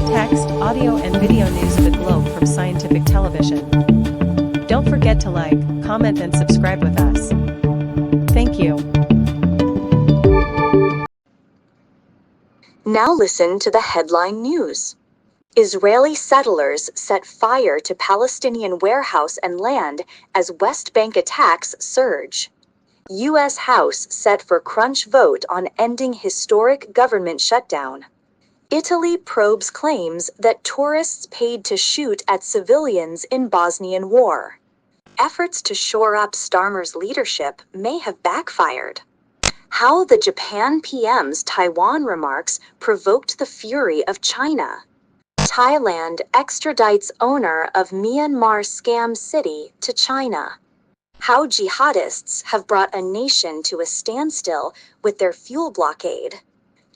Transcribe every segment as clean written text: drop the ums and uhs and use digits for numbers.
text, audio, and video news of the globe from Scientific Television. Don't forget to like, comment, and subscribe with us. Thank you. Now listen to the headline news. Israeli settlers set fire to Palestinian warehouse and land as West Bank attacks surge. U.S. House set for crunch vote on ending historic government shutdown. Italy probes claims that tourists paid to shoot at civilians in Bosnian war. Efforts to shore up Starmer's leadership may have backfired. How the Japan PM's Taiwan remarks provoked the fury of China. Thailand extradites owner of Myanmar scam city to China. How jihadists have brought a nation to a standstill with their fuel blockade.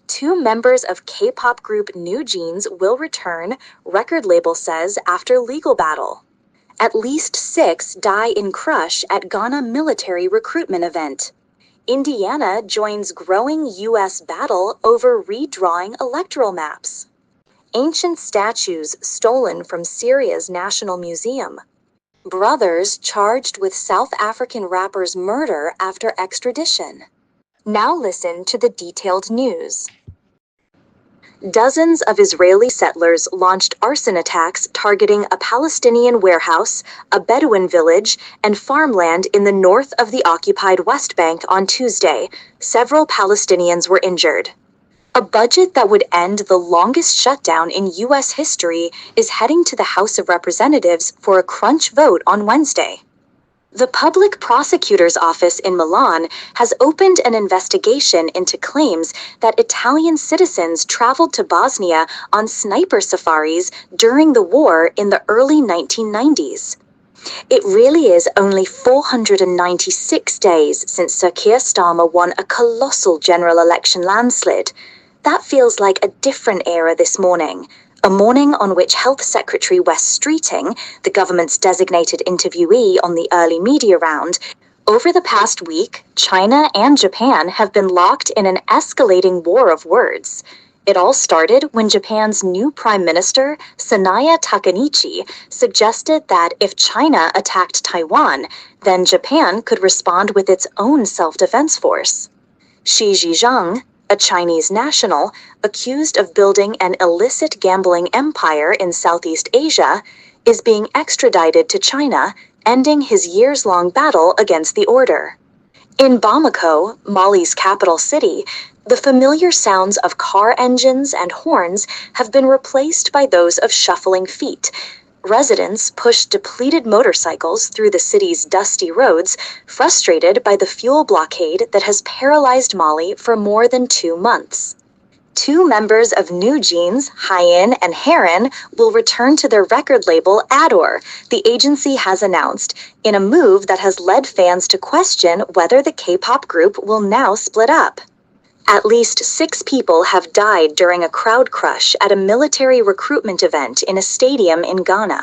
2 members of K-pop group New Jeans will return, record label says after legal battle. At least 6 die in crush at Ghana military recruitment event. Indiana joins growing U.S. battle over redrawing electoral maps. Ancient statues stolen from Syria's National Museum. Brothers charged with South African rapper's murder after extradition. Now listen to the detailed news. Dozens of Israeli settlers launched arson attacks targeting a Palestinian warehouse, a Bedouin village, and farmland in the north of the occupied West Bank on Tuesday. Several Palestinians were injured. A budget that would end the longest shutdown in U.S. history is heading to the House of Representatives for a crunch vote on Wednesday. The public prosecutor's office in Milan has opened an investigation into claims that Italian citizens traveled to Bosnia on sniper safaris during the war in the early 1990s. It really is only 496 days since Sir Keir Starmer won a colossal general election landslide. That feels like a different era this morning, a morning on which Health Secretary Wes Streeting, the government's designated interviewee on the early media round, over the past week, China and Japan have been locked in an escalating war of words. It all started when Japan's new Prime Minister, Sanaya Takanichi, suggested that if China attacked Taiwan, then Japan could respond with its own self-defense force. Xi Jinping, a Chinese national accused of building an illicit gambling empire in Southeast Asia, is being extradited to China, ending his years-long battle against the order. In Bamako, Mali's capital city, the familiar sounds of car engines and horns have been replaced by those of shuffling feet. Residents push depleted motorcycles through the city's dusty roads, frustrated by the fuel blockade that has paralyzed Mali for more than 2 months. 2 members of New Jeans, Hyen and Heron, will return to their record label Ador, the agency has announced, in a move that has led fans to question whether the K-pop group will now split up. At least 6 people have died during a crowd crush at a military recruitment event in a stadium in Ghana.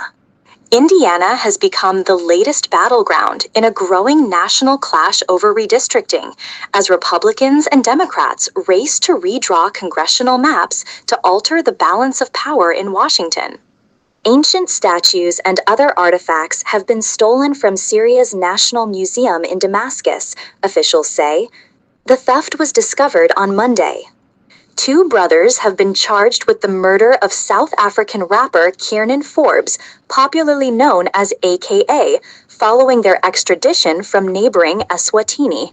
Indiana has become the latest battleground in a growing national clash over redistricting, as Republicans and Democrats race to redraw congressional maps to alter the balance of power in Washington. Ancient statues and other artifacts have been stolen from Syria's National Museum in Damascus, officials say. The theft was discovered on Monday. 2 brothers have been charged with the murder of South African rapper Kiernan Forbes, popularly known as AKA, following their extradition from neighboring Eswatini.